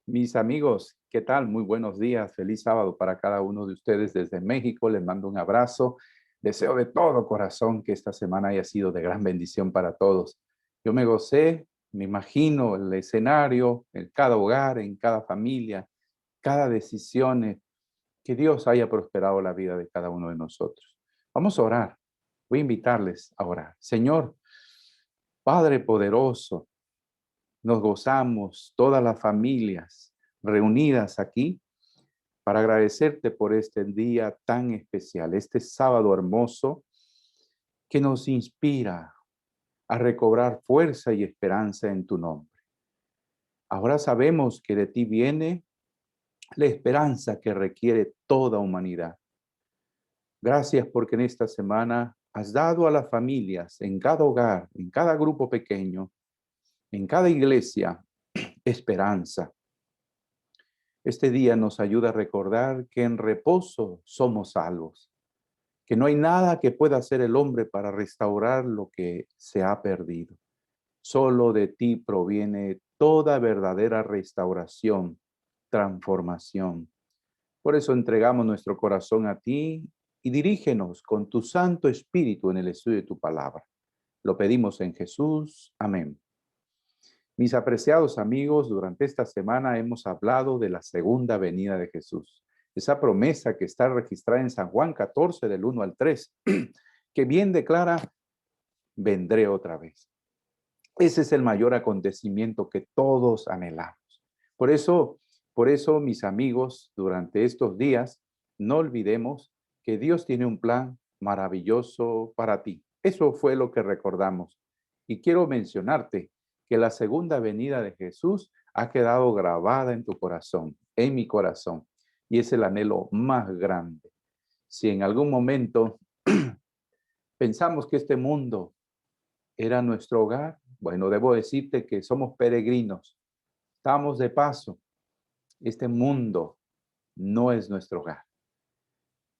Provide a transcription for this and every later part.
Mis amigos, ¿qué tal? Muy buenos días. Feliz sábado para cada uno de ustedes desde México. Les mando un abrazo. Deseo de todo corazón que esta semana haya sido de gran bendición para todos. Yo me gocé, me imagino el escenario en cada hogar, en cada familia, cada decisión, que Dios haya prosperado la vida de cada uno de nosotros. Vamos a orar. Voy a invitarles a orar. Señor, Padre poderoso, nos gozamos todas las familias reunidas aquí para agradecerte por este día tan especial, este sábado hermoso que nos inspira a recobrar fuerza y esperanza en tu nombre. Ahora sabemos que de ti viene la esperanza que requiere toda humanidad. Gracias porque en esta semana has dado a las familias, en cada hogar, en cada grupo pequeño, en cada iglesia, esperanza. Este día nos ayuda a recordar que en reposo somos salvos, que no hay nada que pueda hacer el hombre para restaurar lo que se ha perdido. Solo de ti proviene toda verdadera restauración, transformación. Por eso entregamos nuestro corazón a ti y dirígenos con tu Santo Espíritu en el estudio de tu palabra. Lo pedimos en Jesús. Amén. Mis apreciados amigos, durante esta semana hemos hablado de la segunda venida de Jesús, esa promesa que está registrada en San Juan 14 del 1 al 3, que bien declara, vendré otra vez. Ese es el mayor acontecimiento que todos anhelamos. Por eso, mis amigos, durante estos días, no olvidemos que Dios tiene un plan maravilloso para ti. Eso fue lo que recordamos. Y quiero mencionarte que la segunda venida de Jesús ha quedado grabada en tu corazón, en mi corazón, y es el anhelo más grande. Si en algún momento pensamos que este mundo era nuestro hogar, bueno, debo decirte que somos peregrinos, estamos de paso. Este mundo no es nuestro hogar.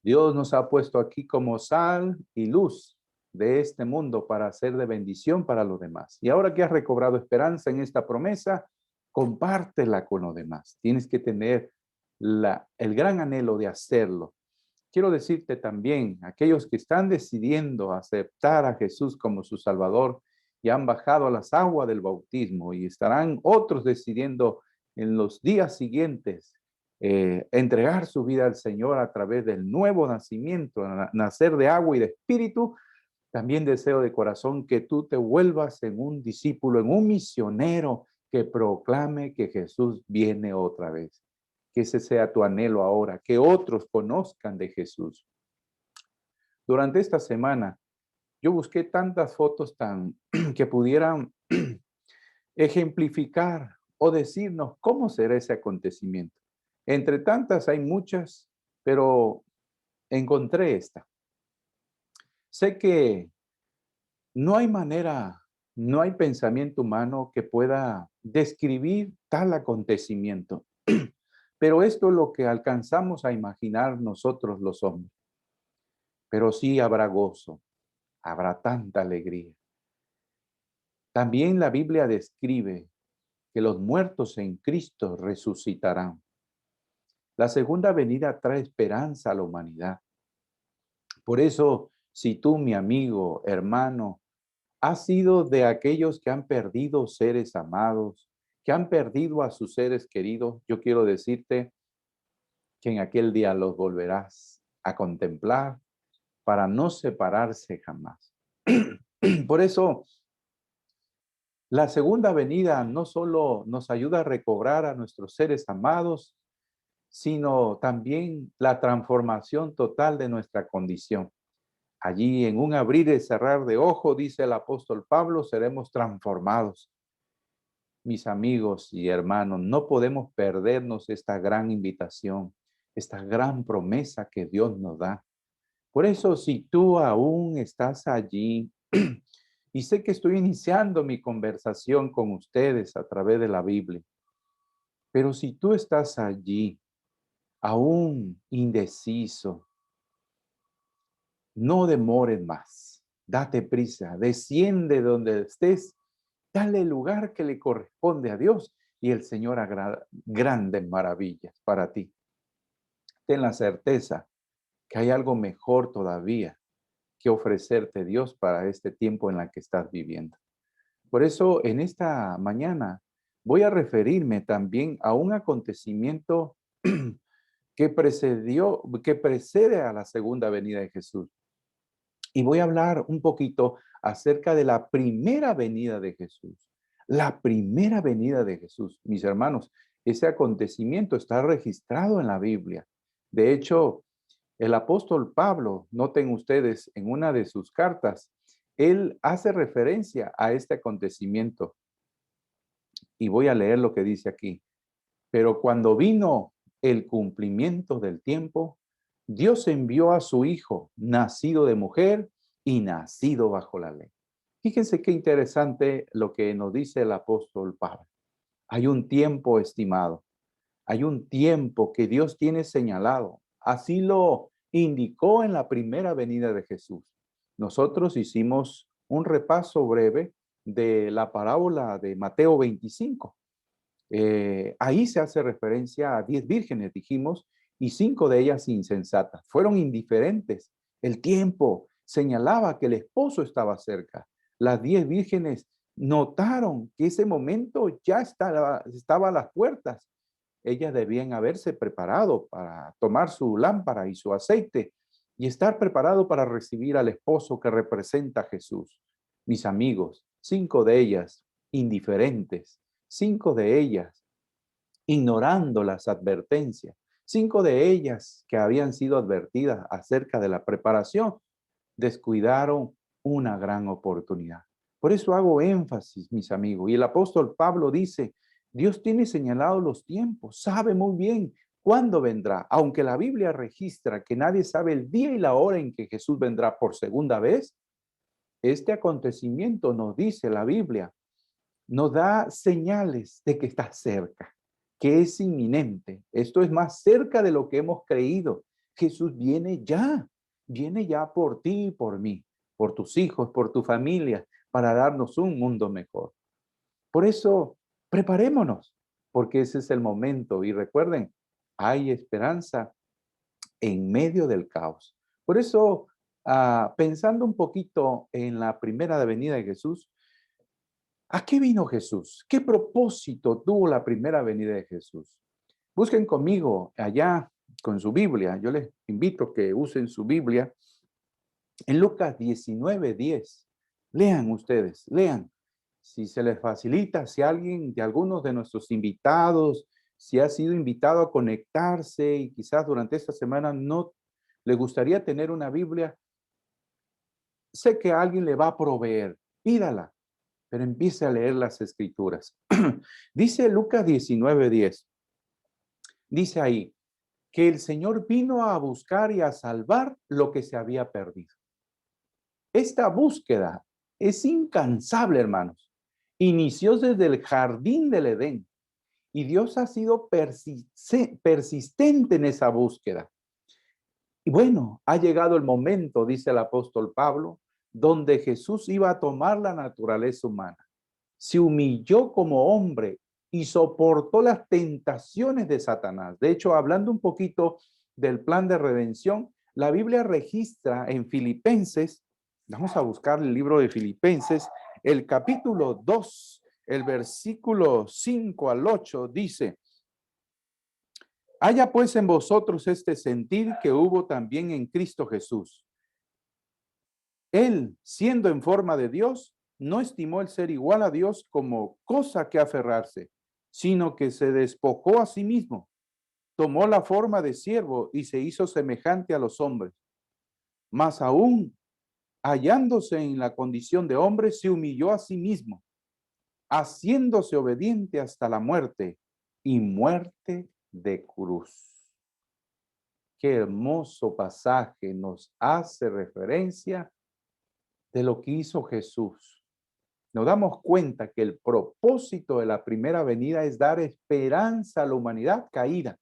Dios nos ha puesto aquí como sal y luz de este mundo para ser de bendición para los demás. Y ahora que has recobrado esperanza en esta promesa, compártela con los demás. Tienes que tener el gran anhelo de hacerlo. Quiero decirte también, aquellos que están decidiendo aceptar a Jesús como su Salvador y han bajado a las aguas del bautismo y estarán otros decidiendo en los días siguientes entregar su vida al Señor a través del nuevo nacimiento, nacer de agua y de espíritu. También deseo de corazón que tú te vuelvas en un discípulo, en un misionero que proclame que Jesús viene otra vez. Que ese sea tu anhelo ahora, que otros conozcan de Jesús. Durante esta semana, yo busqué tantas fotos que pudieran ejemplificar o decirnos cómo será ese acontecimiento. Entre tantas hay muchas, pero encontré esta. Sé que no hay manera, no hay pensamiento humano que pueda describir tal acontecimiento, pero esto es lo que alcanzamos a imaginar nosotros los hombres. Pero sí habrá gozo, habrá tanta alegría. También la Biblia describe que los muertos en Cristo resucitarán. La segunda venida trae esperanza a la humanidad. Por eso, si tú, mi amigo, hermano, has sido de aquellos que han perdido seres amados, que han perdido a sus seres queridos, yo quiero decirte que en aquel día los volverás a contemplar para no separarse jamás. Por eso, la segunda venida no solo nos ayuda a recobrar a nuestros seres amados, sino también la transformación total de nuestra condición. Allí, en un abrir y cerrar de ojo, dice el apóstol Pablo, seremos transformados. Mis amigos y hermanos, no podemos perdernos esta gran invitación, esta gran promesa que Dios nos da. Por eso, si tú aún estás allí, y sé que estoy iniciando mi conversación con ustedes a través de la Biblia, pero si tú estás allí, aún indeciso, no demores más. Date prisa, desciende donde estés, dale el lugar que le corresponde a Dios y el Señor hará grandes maravillas para ti. Ten la certeza que hay algo mejor todavía que ofrecerte Dios para este tiempo en la que estás viviendo. Por eso, en esta mañana voy a referirme también a un acontecimiento que precede a la segunda venida de Jesús. Y voy a hablar un poquito acerca de la primera venida de Jesús. La primera venida de Jesús. Mis hermanos, ese acontecimiento está registrado en la Biblia. De hecho, el apóstol Pablo, noten ustedes, en una de sus cartas, él hace referencia a este acontecimiento. Y voy a leer lo que dice aquí. Pero cuando vino el cumplimiento del tiempo, Dios envió a su Hijo, nacido de mujer y nacido bajo la ley. Fíjense qué interesante lo que nos dice el apóstol Pablo. Hay un tiempo estimado, hay un tiempo que Dios tiene señalado. Así lo indicó en la primera venida de Jesús. Nosotros hicimos un repaso breve de la parábola de Mateo 25. Ahí se hace referencia a 10 vírgenes, dijimos, y 5 de ellas insensatas. Fueron indiferentes. El tiempo señalaba que el esposo estaba cerca. Las 10 vírgenes notaron que ese momento ya estaba a las puertas. Ellas debían haberse preparado para tomar su lámpara y su aceite y estar preparado para recibir al esposo que representa a Jesús. Mis amigos, 5 de ellas indiferentes, 5 de ellas ignorando las advertencias, 5 de ellas que habían sido advertidas acerca de la preparación, descuidaron una gran oportunidad. Por eso hago énfasis, mis amigos. Y el apóstol Pablo dice, Dios tiene señalados los tiempos, sabe muy bien cuándo vendrá. Aunque la Biblia registra que nadie sabe el día y la hora en que Jesús vendrá por segunda vez, este acontecimiento nos dice la Biblia, nos da señales de que está cerca, que es inminente. Esto es más cerca de lo que hemos creído. Jesús viene ya por ti y por mí, por tus hijos, por tu familia, para darnos un mundo mejor. Por eso, preparémonos, porque ese es el momento. Y recuerden, hay esperanza en medio del caos. Por eso, pensando un poquito en la primera venida de Jesús, ¿a qué vino Jesús? ¿Qué propósito tuvo la primera venida de Jesús? Busquen conmigo allá con su Biblia. Yo les invito a que usen su Biblia en Lucas 19:10. Lean ustedes, lean. Si se les facilita, si alguien de algunos de nuestros invitados, si ha sido invitado a conectarse y quizás durante esta semana no le gustaría tener una Biblia, sé que alguien le va a proveer. Pídala, pero empiece a leer las escrituras. Dice Lucas 19:10, dice ahí, que el Señor vino a buscar y a salvar lo que se había perdido. Esta búsqueda es incansable, hermanos. Inició desde el jardín del Edén y Dios ha sido persistente en esa búsqueda. Y bueno, ha llegado el momento, dice el apóstol Pablo, donde Jesús iba a tomar la naturaleza humana. Se humilló como hombre y soportó las tentaciones de Satanás. De hecho, hablando un poquito del plan de redención, la Biblia registra en Filipenses, vamos a buscar el libro de Filipenses, el capítulo 2, el versículo 5 al 8, dice, haya pues en vosotros este sentir que hubo también en Cristo Jesús. Él, siendo en forma de Dios, no estimó el ser igual a Dios como cosa que aferrarse, sino que se despojó a sí mismo, tomó la forma de siervo y se hizo semejante a los hombres. Más aún, hallándose en la condición de hombre, se humilló a sí mismo, haciéndose obediente hasta la muerte y muerte de cruz. Qué hermoso pasaje nos hace referencia de lo que hizo Jesús. Nos damos cuenta que el propósito de la primera venida es dar esperanza a la humanidad caída.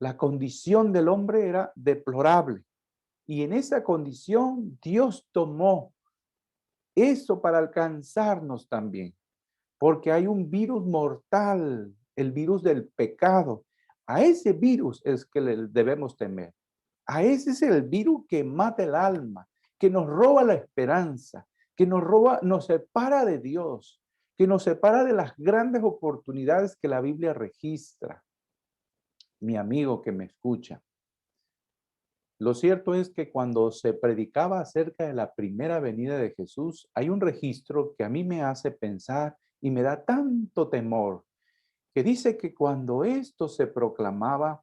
La condición del hombre era deplorable y en esa condición Dios tomó eso para alcanzarnos también. porque hay un virus mortal, el virus del pecado. A ese virus es que le debemos temer. A ese es el virus que mata el alma, que nos roba la esperanza, que nos roba, nos separa de Dios, que nos separa de las grandes oportunidades que la Biblia registra. Mi amigo que me escucha, lo cierto es que cuando se predicaba acerca de la primera venida de Jesús, hay un registro que a mí me hace pensar y me da tanto temor, que dice que cuando esto se proclamaba,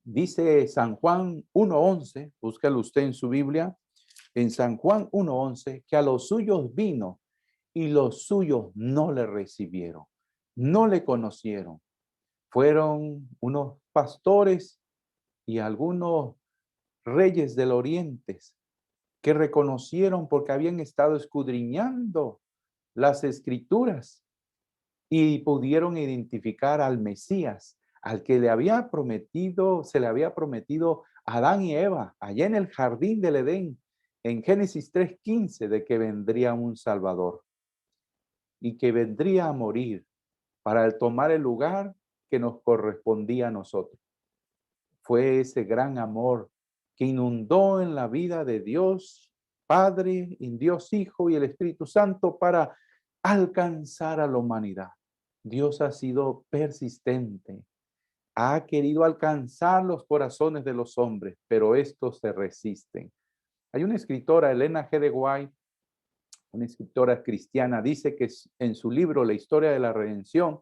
dice San Juan 1:11, búscalo usted en su Biblia, en San Juan 1:11, que a los suyos vino y los suyos no le recibieron, no le conocieron. Fueron unos pastores y algunos reyes del oriente que reconocieron porque habían estado escudriñando las escrituras y pudieron identificar al Mesías, al que le había prometido, se le había prometido a Adán y Eva, allá en el jardín del Edén, en Génesis 3:15, de que vendría un Salvador y que vendría a morir para tomar el lugar que nos correspondía a nosotros. Fue ese gran amor que inundó en la vida de Dios Padre, en Dios Hijo y el Espíritu Santo para alcanzar a la humanidad. Dios ha sido persistente, ha querido alcanzar los corazones de los hombres, pero estos se resisten. Hay una escritora, Elena G. de White, una escritora cristiana, dice que en su libro La historia de la redención,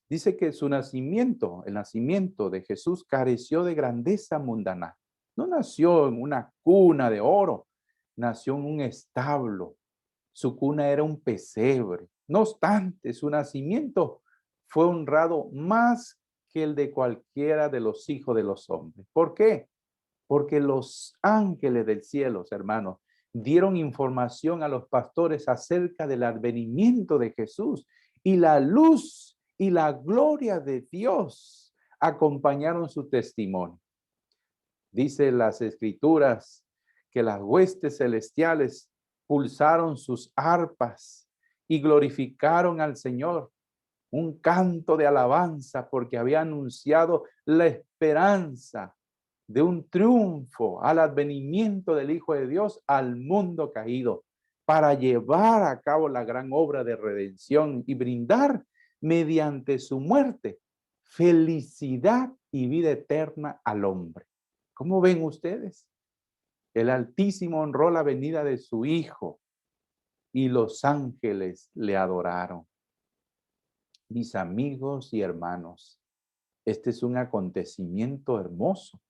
dice que su nacimiento, el nacimiento de Jesús, careció de grandeza mundana. No nació en una cuna de oro, nació en un establo. Su cuna era un pesebre. No obstante, su nacimiento fue honrado más que el de cualquiera de los hijos de los hombres. ¿Por qué? Porque los ángeles del cielo, hermanos, dieron información a los pastores acerca del advenimiento de Jesús, y la luz y la gloria de Dios acompañaron su testimonio. Dice las escrituras que las huestes celestiales pulsaron sus arpas y glorificaron al Señor, un canto de alabanza porque había anunciado la esperanza de un triunfo al advenimiento del Hijo de Dios al mundo caído, para llevar a cabo la gran obra de redención y brindar mediante su muerte felicidad y vida eterna al hombre. ¿Cómo ven ustedes? El Altísimo honró la venida de su Hijo y los ángeles le adoraron. Mis amigos y hermanos, este es un acontecimiento hermoso.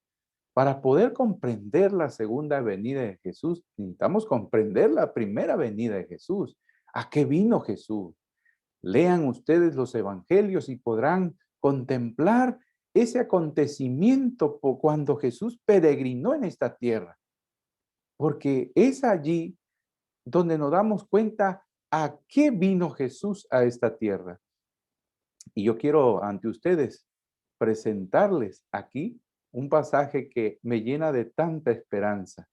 Para poder comprender la segunda venida de Jesús, necesitamos comprender la primera venida de Jesús. ¿A qué vino Jesús? Lean ustedes los evangelios y podrán contemplar ese acontecimiento cuando Jesús peregrinó en esta tierra. Porque es allí donde nos damos cuenta a qué vino Jesús a esta tierra. Y yo quiero ante ustedes presentarles aquí un pasaje que me llena de tanta esperanza.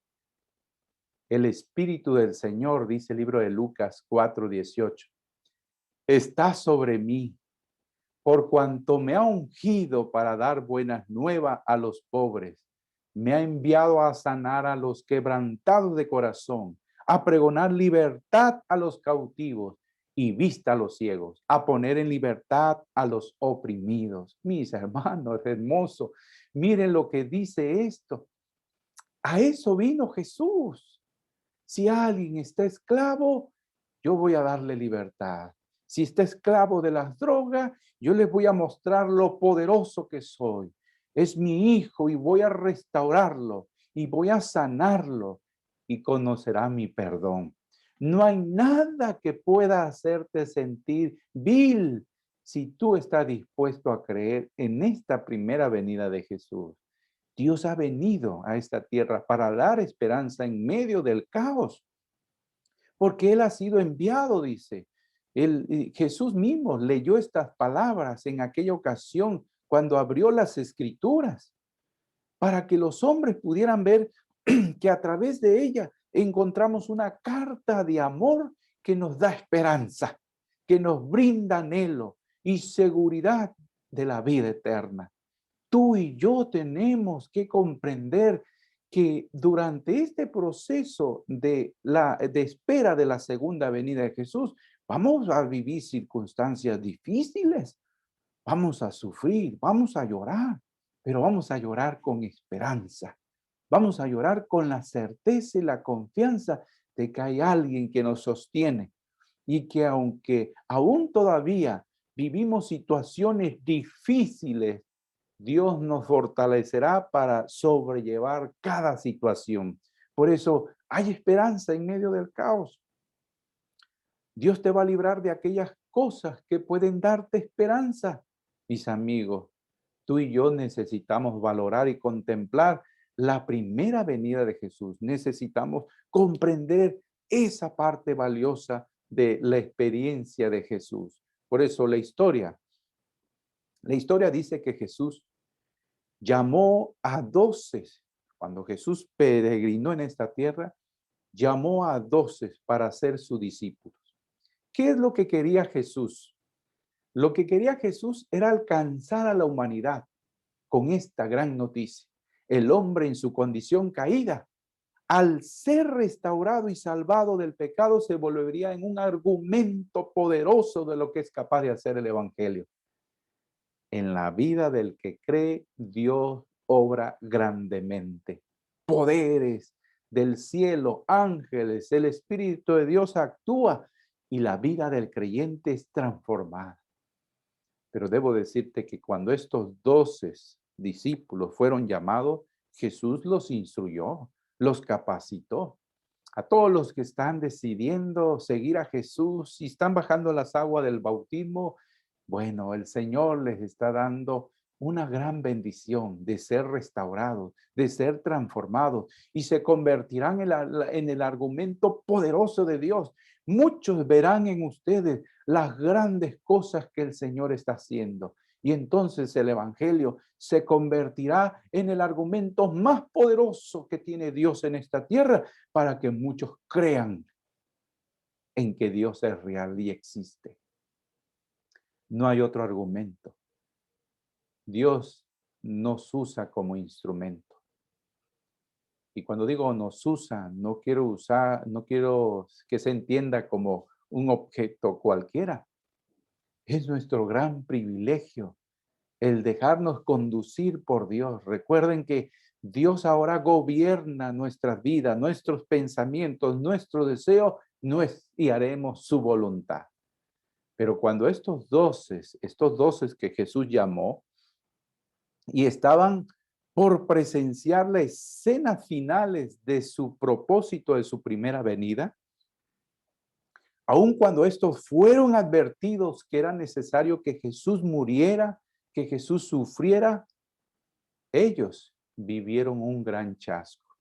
El Espíritu del Señor, dice el libro de Lucas 4:18, está sobre mí, por cuanto me ha ungido para dar buenas nuevas a los pobres. Me ha enviado a sanar a los quebrantados de corazón, a pregonar libertad a los cautivos y vista a los ciegos, a poner en libertad a los oprimidos. Mis hermanos, es hermoso. Miren lo que dice esto. A eso vino Jesús. Si alguien está esclavo, yo voy a darle libertad. Si está esclavo de las drogas, yo les voy a mostrar lo poderoso que soy. Es mi hijo y voy a restaurarlo y voy a sanarlo y conocerá mi perdón. No hay nada que pueda hacerte sentir vil si tú estás dispuesto a creer en esta primera venida de Jesús. Dios ha venido a esta tierra para dar esperanza en medio del caos, porque Él ha sido enviado, dice. Jesús mismo leyó estas palabras en aquella ocasión cuando abrió las escrituras, para que los hombres pudieran ver que a través de ella encontramos una carta de amor que nos da esperanza, que nos brinda anhelo y seguridad de la vida eterna. Tú y yo tenemos que comprender que durante este proceso de espera de la segunda venida de Jesús, vamos a vivir circunstancias difíciles, vamos a sufrir, vamos a llorar, pero vamos a llorar con esperanza. Vamos a llorar con la certeza y la confianza de que hay alguien que nos sostiene y que aunque aún todavía vivimos situaciones difíciles, Dios nos fortalecerá para sobrellevar cada situación. Por eso hay esperanza en medio del caos. Dios te va a librar de aquellas cosas que pueden darte esperanza. Mis amigos, tú y yo necesitamos valorar y contemplar la primera venida de Jesús. Necesitamos comprender esa parte valiosa de la experiencia de Jesús. Por eso la historia dice que Jesús llamó a 12. Cuando Jesús peregrinó en esta tierra, llamó a 12 para ser sus discípulos. ¿Qué es lo que quería Jesús? Lo que quería Jesús era alcanzar a la humanidad con esta gran noticia. El hombre en su condición caída, al ser restaurado y salvado del pecado, se volvería en un argumento poderoso de lo que es capaz de hacer el evangelio. En la vida del que cree, Dios obra grandemente. Poderes del cielo, ángeles, el Espíritu de Dios actúa y la vida del creyente es transformada. Pero debo decirte que cuando estos 12 discípulos fueron llamados, Jesús los instruyó, los capacitó. A todos los que están decidiendo seguir a Jesús y están bajando las aguas del bautismo, bueno, el Señor les está dando una gran bendición de ser restaurados, de ser transformados y se convertirán en el argumento poderoso de Dios. Muchos verán en ustedes las grandes cosas que el Señor está haciendo. Y entonces el evangelio se convertirá en el argumento más poderoso que tiene Dios en esta tierra para que muchos crean en que Dios es real y existe. No hay otro argumento. Dios nos usa como instrumento. Y cuando digo nos usa, no quiero que se entienda como un objeto cualquiera. Es nuestro gran privilegio el dejarnos conducir por Dios. Recuerden que Dios ahora gobierna nuestras vidas, nuestros pensamientos, nuestro deseo, y haremos su voluntad. Pero cuando estos 12 que Jesús llamó y estaban por presenciar la escena finales de su propósito de su primera venida, aun cuando estos fueron advertidos que era necesario que Jesús muriera, que Jesús sufriera, ellos vivieron un gran chasco.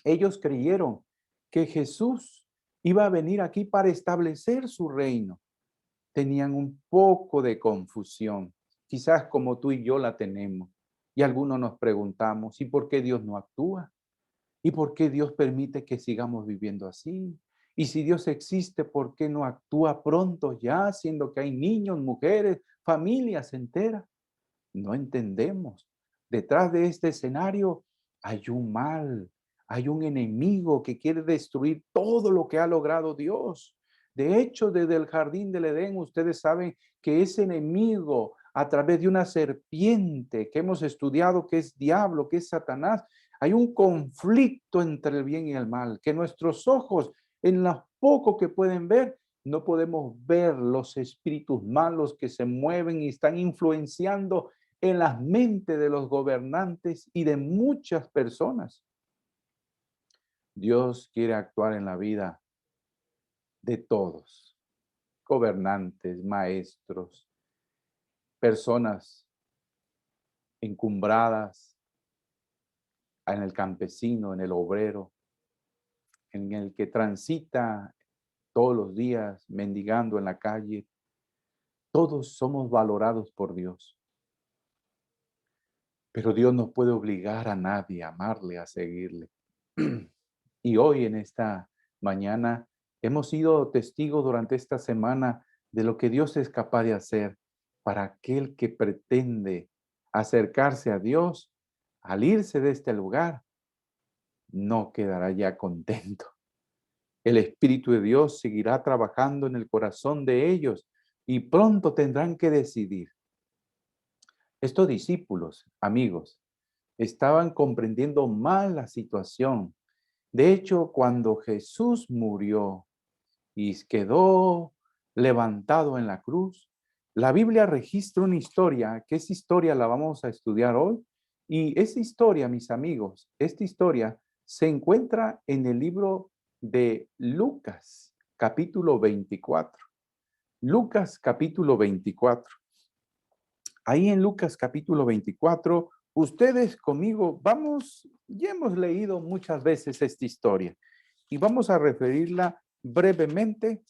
Ellos creyeron que Jesús iba a venir aquí para establecer su reino. Tenían un poco de confusión, quizás como tú y yo la tenemos. Y algunos nos preguntamos, ¿y por qué Dios no actúa? ¿Y por qué Dios permite que sigamos viviendo así? Y si Dios existe, ¿por qué no actúa pronto ya, siendo que hay niños, mujeres, familias enteras? No entendemos. Detrás de este escenario hay un mal, hay un enemigo que quiere destruir todo lo que ha logrado Dios. De hecho, desde el jardín del Edén, ustedes saben que ese enemigo, a través de una serpiente que hemos estudiado, que es diablo, que es Satanás, hay un conflicto entre el bien y el mal, que nuestros ojos, en lo poco que pueden ver, no podemos ver los espíritus malos que se mueven y están influenciando en las mentes de los gobernantes y de muchas personas. Dios quiere actuar en la vida de todos, gobernantes, maestros, personas encumbradas, en el campesino, en el obrero, en el que transita todos los días mendigando en la calle. Todos somos valorados por Dios. Pero Dios no puede obligar a nadie a amarle, a seguirle. Y hoy en esta mañana hemos sido testigos durante esta semana de lo que Dios es capaz de hacer para aquel que pretende acercarse a Dios, al irse de este lugar, no quedará ya contento. El Espíritu de Dios seguirá trabajando en el corazón de ellos y pronto tendrán que decidir. Estos discípulos, amigos, estaban comprendiendo mal la situación. De hecho, cuando Jesús murió y quedó levantado en la cruz, la Biblia registra una historia, que esa historia la vamos a estudiar hoy. Y esa historia, mis amigos, esta historia se encuentra en el libro de Lucas, capítulo 24. Lucas, capítulo 24. Ahí en Lucas, capítulo 24, ustedes conmigo vamos, ya hemos leído muchas veces esta historia y vamos a referirla brevemente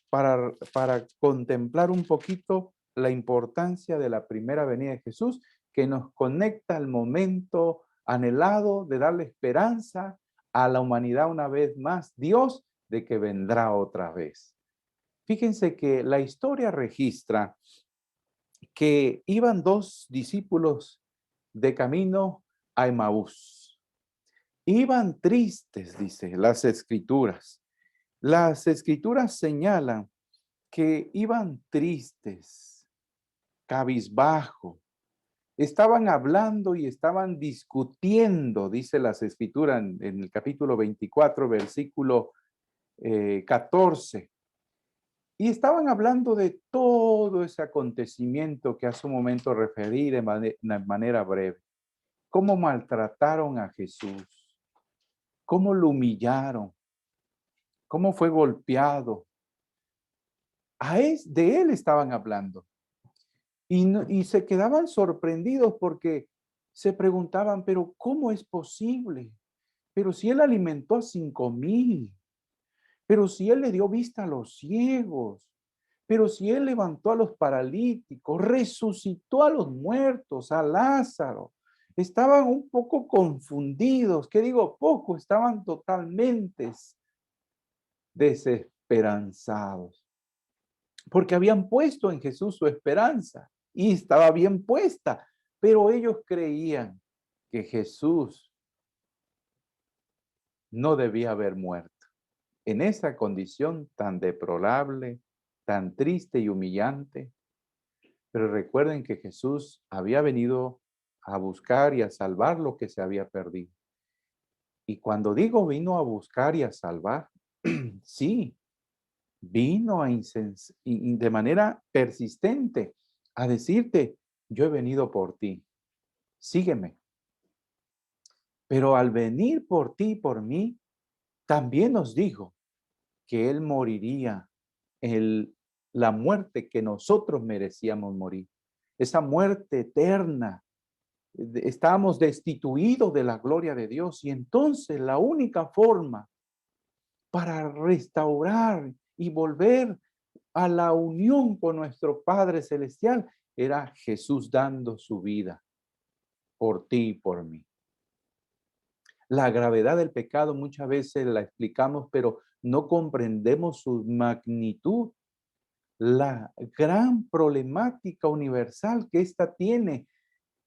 para contemplar un poquito la importancia de la primera venida de Jesús, que nos conecta al momento anhelado de darle esperanza a la humanidad una vez más, Dios, de que vendrá otra vez. Fíjense que la historia registra que iban dos discípulos de camino a Emaús. Iban tristes, dice las escrituras. Las escrituras señalan que iban tristes, cabizbajo, estaban hablando y estaban discutiendo, dice las escrituras en el capítulo 24, versículo 14. Y estaban hablando de todo ese acontecimiento que hace un momento referí de manera breve. Cómo maltrataron a Jesús, cómo lo humillaron, cómo fue golpeado. De él estaban hablando. Y se quedaban sorprendidos porque se preguntaban, pero ¿cómo es posible? Pero si él alimentó a 5,000, pero si él le dio vista a los ciegos, pero si él levantó a los paralíticos, resucitó a los muertos, a Lázaro. Estaban un poco confundidos, ¿qué digo? Poco, estaban totalmente desesperanzados, porque habían puesto en Jesús su esperanza y estaba bien puesta, pero ellos creían que Jesús no debía haber muerto en esa condición tan deplorable, tan triste y humillante. Pero recuerden que Jesús había venido a buscar y a salvar lo que se había perdido. Y cuando digo vino a buscar y a salvar, sí, vino de manera persistente a decirte, yo he venido por ti, sígueme. Pero al venir por ti y por mí, también nos dijo que Él moriría la muerte que nosotros merecíamos morir. Esa muerte eterna. Estábamos destituidos de la gloria de Dios y entonces la única forma para restaurar y volver a la unión con nuestro Padre Celestial era Jesús dando su vida por ti y por mí. La gravedad del pecado muchas veces la explicamos, pero no comprendemos su magnitud, la gran problemática universal que ésta tiene,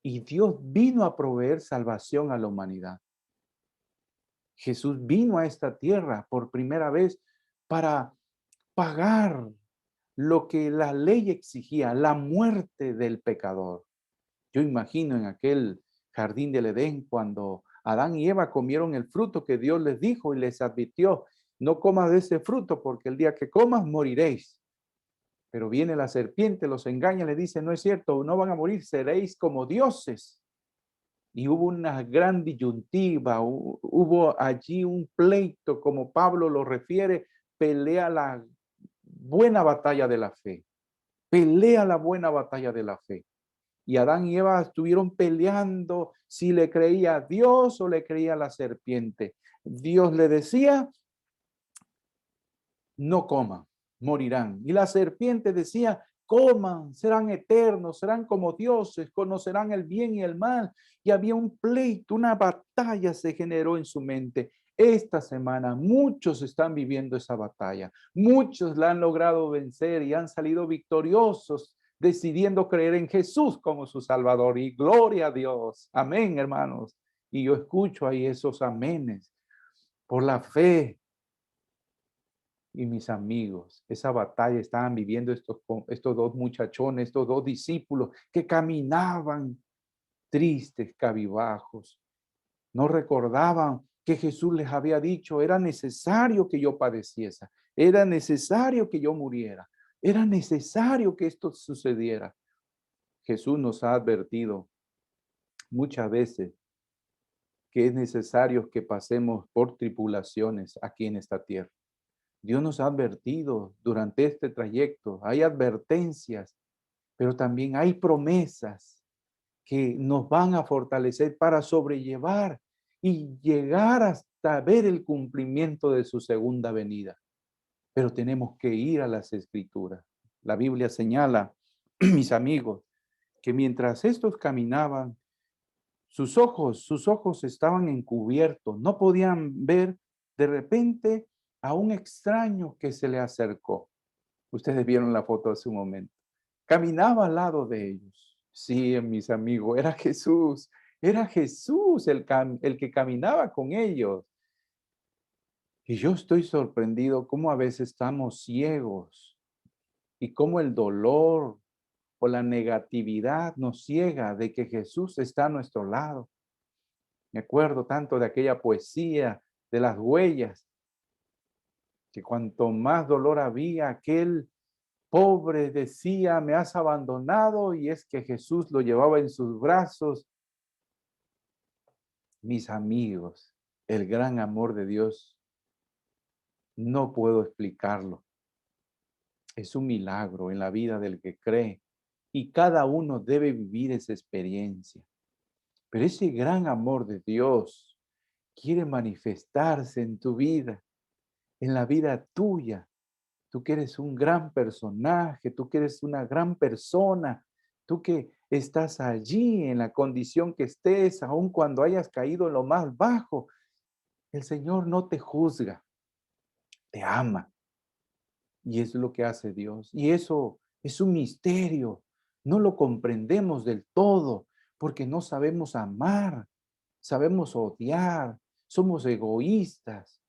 y Dios vino a proveer salvación a la humanidad. Jesús vino a esta tierra por primera vez para pagar lo que la ley exigía, la muerte del pecador. Yo imagino en aquel jardín del Edén cuando Adán y Eva comieron el fruto que Dios les dijo y les advirtió, no comas de ese fruto porque el día que comas moriréis. Pero viene la serpiente, los engaña, le dice, no es cierto, no van a morir, seréis como dioses. Y hubo una gran disyuntiva, hubo allí un pleito, como Pablo lo refiere, pelea la buena batalla de la fe, pelea la buena batalla de la fe. Y Adán y Eva estuvieron peleando si le creía a Dios o le creía a la serpiente. Dios le decía, no coman, morirán. Y la serpiente decía, coman, serán eternos, serán como dioses, conocerán el bien y el mal. Y había un pleito, una batalla se generó en su mente. Esta semana muchos están viviendo esa batalla. Muchos la han logrado vencer y han salido victoriosos, decidiendo creer en Jesús como su Salvador. Y gloria a Dios. Amén, hermanos. Y yo escucho ahí esos amenes por la fe. Y mis amigos, esa batalla estaban viviendo estos dos muchachones, estos dos discípulos que caminaban tristes, cabizbajos. No recordaban que Jesús les había dicho, era necesario que yo padeciese, era necesario que yo muriera, era necesario que esto sucediera. Jesús nos ha advertido muchas veces que es necesario que pasemos por tribulaciones aquí en esta tierra. Dios nos ha advertido durante este trayecto, hay advertencias, pero también hay promesas que nos van a fortalecer para sobrellevar y llegar hasta ver el cumplimiento de su segunda venida. Pero tenemos que ir a las escrituras. La Biblia señala, mis amigos, que mientras estos caminaban, sus ojos estaban encubiertos, no podían ver de repente a un extraño que se le acercó. Ustedes vieron la foto hace un momento. Caminaba al lado de ellos. Sí, mis amigos, era Jesús el que caminaba con ellos. Y yo estoy sorprendido cómo a veces estamos ciegos y cómo el dolor o la negatividad nos ciega de que Jesús está a nuestro lado. Me acuerdo tanto de aquella poesía de las huellas, que cuanto más dolor había, aquel pobre decía, me has abandonado, y es que Jesús lo llevaba en sus brazos. Mis amigos, el gran amor de Dios, no puedo explicarlo. Es un milagro en la vida del que cree y cada uno debe vivir esa experiencia. Pero ese gran amor de Dios quiere manifestarse en tu vida, en la vida tuya. Tú que eres un gran personaje, tú que eres una gran persona, tú que estás allí en la condición que estés, aun cuando hayas caído en lo más bajo, el Señor no te juzga, te ama. Y eso es lo que hace Dios. Y eso es un misterio. No lo comprendemos del todo porque no sabemos amar, sabemos odiar, somos egoístas.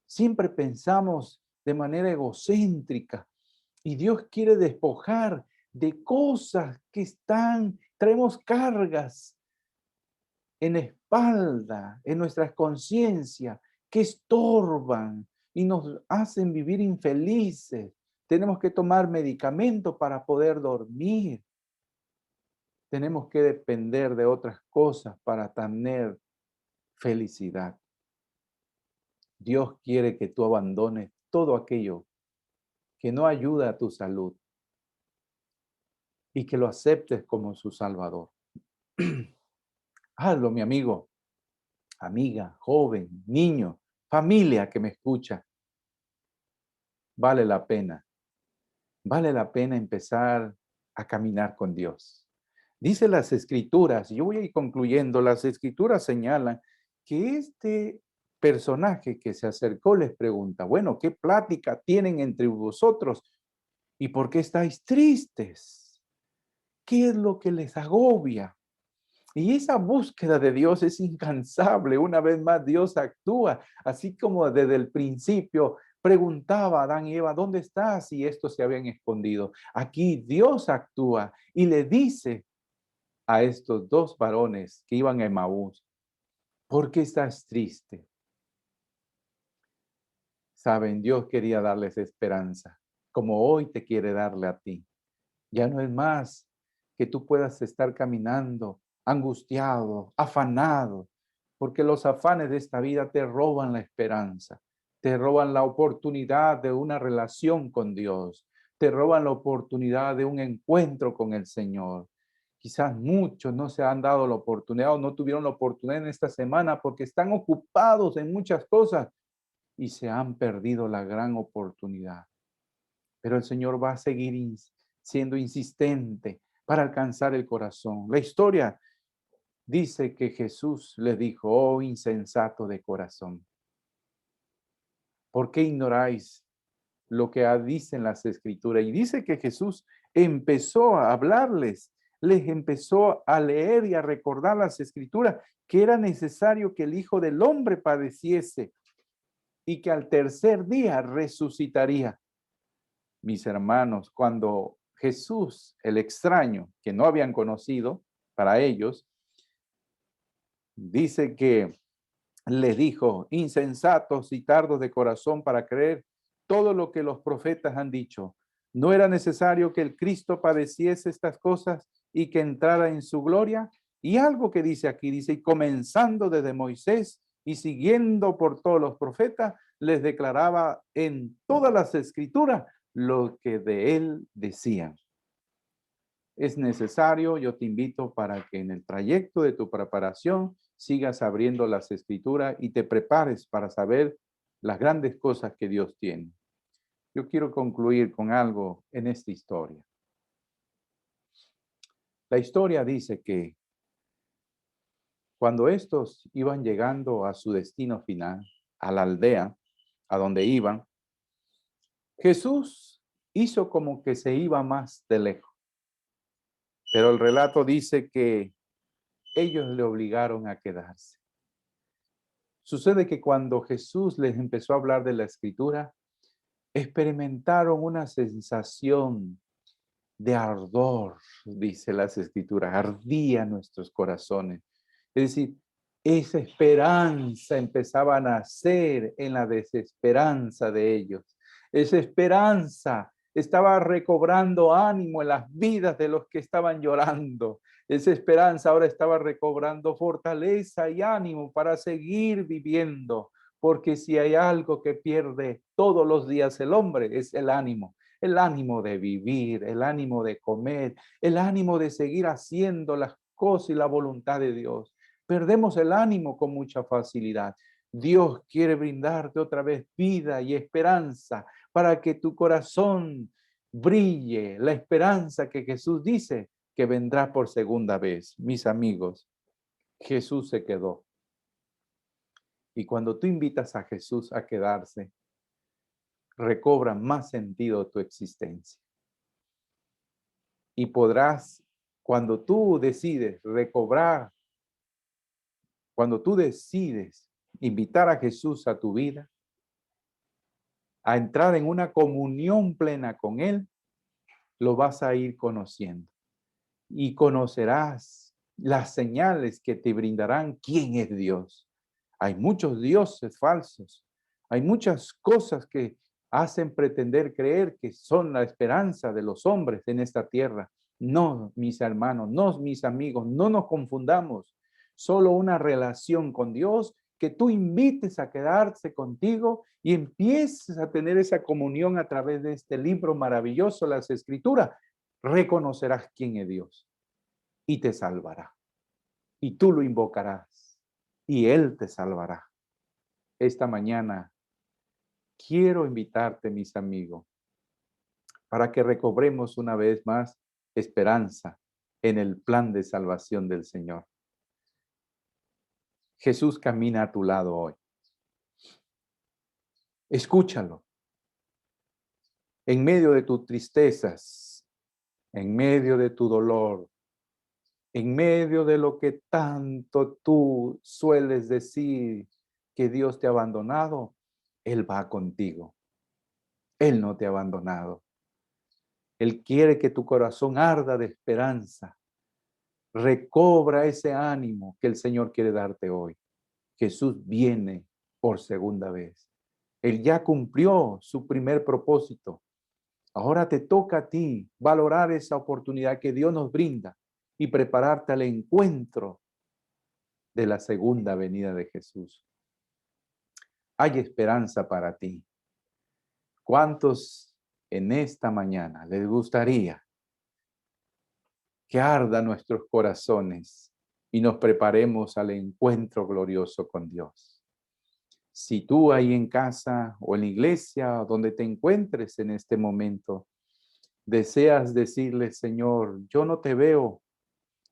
Siempre pensamos de manera egocéntrica. Y Dios quiere despojar de cosas que traemos cargas en la espalda, en nuestras conciencias, que estorban y nos hacen vivir infelices. Tenemos que tomar medicamentos para poder dormir. Tenemos que depender de otras cosas para tener felicidad. Dios quiere que tú abandones todo aquello que no ayuda a tu salud y que lo aceptes como su Salvador. Hazlo, mi amigo, amiga, joven, niño, familia que me escucha. Vale la pena. Vale la pena empezar a caminar con Dios. Dice las escrituras, y yo voy a ir concluyendo, las escrituras señalan que este personaje que se acercó les pregunta, bueno, ¿qué plática tienen entre vosotros? ¿Y por qué estáis tristes? ¿Qué es lo que les agobia? Y esa búsqueda de Dios es incansable. Una vez más, Dios actúa, así como desde el principio preguntaba a Adán y Eva, ¿dónde estás? Y estos se habían escondido. Aquí Dios actúa y le dice a estos dos varones que iban a Emaús, ¿por qué estás triste? Saben, Dios quería darles esperanza, como hoy te quiere darle a ti. Ya no es más que tú puedas estar caminando angustiado, afanado, porque los afanes de esta vida te roban la esperanza, te roban la oportunidad de una relación con Dios, te roban la oportunidad de un encuentro con el Señor. Quizás muchos no se han dado la oportunidad o no tuvieron la oportunidad en esta semana porque están ocupados en muchas cosas y se han perdido la gran oportunidad. Pero el Señor va a seguir siendo insistente para alcanzar el corazón. La historia dice que Jesús le dijo, oh insensato de corazón. ¿Por qué ignoráis lo que dicen las Escrituras? Y dice que Jesús empezó a hablarles, les empezó a leer y a recordar las Escrituras, que era necesario que el Hijo del Hombre padeciese y que al tercer día resucitaría. Mis hermanos, cuando Jesús, el extraño, que no habían conocido para ellos, dice que les dijo, insensatos y tardos de corazón para creer todo lo que los profetas han dicho. ¿No era necesario que el Cristo padeciese estas cosas y que entrara en su gloria? Y algo que dice aquí, dice, y comenzando desde Moisés y siguiendo por todos los profetas, les declaraba en todas las escrituras lo que de él decían. Es necesario, yo te invito para que en el trayecto de tu preparación sigas abriendo las escrituras y te prepares para saber las grandes cosas que Dios tiene. Yo quiero concluir con algo en esta historia. La historia dice que cuando estos iban llegando a su destino final, a la aldea, a donde iban, Jesús hizo como que se iba más de lejos. Pero el relato dice que ellos le obligaron a quedarse. Sucede que cuando Jesús les empezó a hablar de la escritura, experimentaron una sensación de ardor, dice las escrituras, ardía nuestros corazones. Es decir, esa esperanza empezaba a nacer en la desesperanza de ellos. Esa esperanza estaba recobrando ánimo en las vidas de los que estaban llorando. Esa esperanza ahora estaba recobrando fortaleza y ánimo para seguir viviendo, porque si hay algo que pierde todos los días el hombre es el ánimo de vivir, el ánimo de comer, el ánimo de seguir haciendo las cosas y la voluntad de Dios. Perdemos el ánimo con mucha facilidad. Dios quiere brindarte otra vez vida y esperanza para que tu corazón brille, la esperanza que Jesús dice que vendrá por segunda vez. Mis amigos, Jesús se quedó. Y cuando tú invitas a Jesús a quedarse, recobra más sentido tu existencia. Y podrás, cuando tú decides recobrar, cuando tú decides invitar a Jesús a tu vida, a entrar en una comunión plena con Él, lo vas a ir conociendo. Y conocerás las señales que te brindarán quién es Dios. Hay muchos dioses falsos. Hay muchas cosas que hacen pretender creer que son la esperanza de los hombres en esta tierra. No, mis hermanos, no, mis amigos, no nos confundamos. Solo una relación con Dios, que tú invites a quedarse contigo y empieces a tener esa comunión a través de este libro maravilloso, las Escrituras. Reconocerás quién es Dios y te salvará. Y tú lo invocarás y Él te salvará. Esta mañana quiero invitarte, mis amigos, para que recobremos una vez más esperanza en el plan de salvación del Señor. Jesús camina a tu lado hoy. Escúchalo. En medio de tus tristezas, en medio de tu dolor, en medio de lo que tanto tú sueles decir que Dios te ha abandonado, Él va contigo. Él no te ha abandonado. Él quiere que tu corazón arda de esperanza. Recobra ese ánimo que el Señor quiere darte hoy. Jesús viene por segunda vez. Él ya cumplió su primer propósito. Ahora te toca a ti valorar esa oportunidad que Dios nos brinda y prepararte al encuentro de la segunda venida de Jesús. Hay esperanza para ti. ¿Cuántos en esta mañana les gustaría que arda nuestros corazones y nos preparemos al encuentro glorioso con Dios? Si tú ahí en casa o en la iglesia, donde te encuentres en este momento, deseas decirle, Señor, yo no te veo,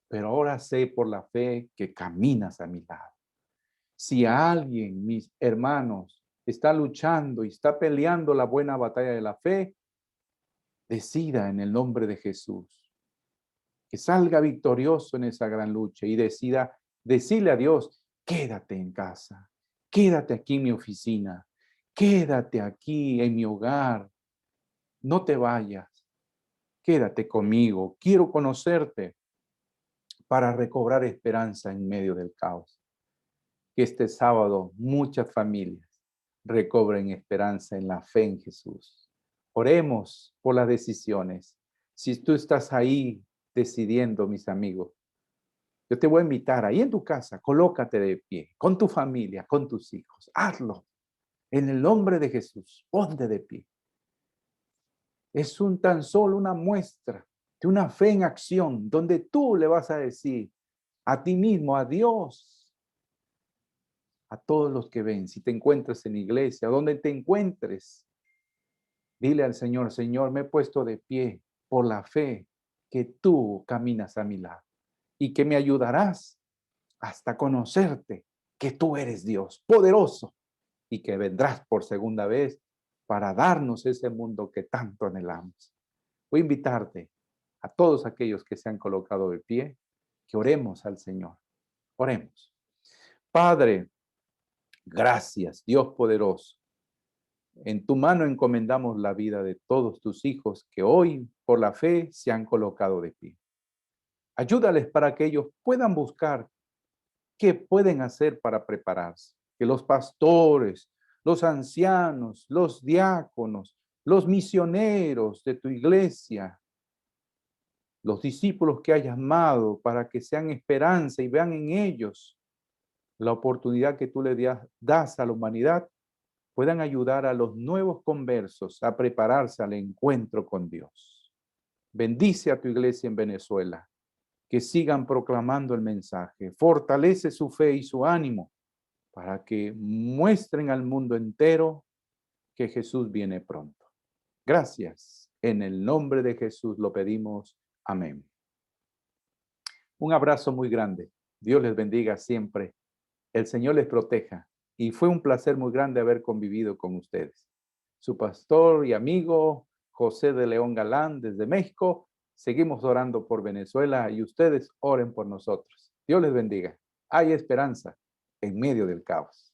pero ahora sé por la fe que caminas a mi lado. Si a alguien, mis hermanos, está luchando y está peleando la buena batalla de la fe, decida en el nombre de Jesús que salga victorioso en esa gran lucha y decida decirle a Dios, quédate en casa, quédate aquí en mi oficina, quédate aquí en mi hogar, no te vayas, quédate conmigo, quiero conocerte para recobrar esperanza en medio del caos. Que este sábado muchas familias recobren esperanza en la fe en Jesús. Oremos por las decisiones. Si tú estás ahí decidiendo, mis amigos, yo te voy a invitar ahí en tu casa, colócate de pie, con tu familia, con tus hijos. Hazlo. En el nombre de Jesús, ponte de pie. Es tan solo una muestra de una fe en acción, donde tú le vas a decir a ti mismo, a Dios, a todos los que ven, si te encuentras en iglesia, donde te encuentres, dile al Señor, Señor, me he puesto de pie por la fe que tú caminas a mi lado y que me ayudarás hasta conocerte que tú eres Dios poderoso y que vendrás por segunda vez para darnos ese mundo que tanto anhelamos. Voy a invitarte a todos aquellos que se han colocado de pie, que oremos al Señor. Oremos. Padre, gracias, Dios poderoso. En tu mano encomendamos la vida de todos tus hijos que hoy, por la fe, se han colocado de pie. Ayúdales para que ellos puedan buscar qué pueden hacer para prepararse. Que los pastores, los ancianos, los diáconos, los misioneros de tu iglesia, los discípulos que hayas amado para que sean esperanza y vean en ellos la oportunidad que tú le das a la humanidad, puedan ayudar a los nuevos conversos a prepararse al encuentro con Dios. Bendice a tu iglesia en Venezuela, que sigan proclamando el mensaje, fortalece su fe y su ánimo para que muestren al mundo entero que Jesús viene pronto. Gracias. En el nombre de Jesús lo pedimos. Amén. Un abrazo muy grande. Dios les bendiga siempre. El Señor les proteja. Y fue un placer muy grande haber convivido con ustedes. Su pastor y amigo José de León Galán desde México. Seguimos orando por Venezuela y ustedes oren por nosotros. Dios les bendiga. Hay esperanza en medio del caos.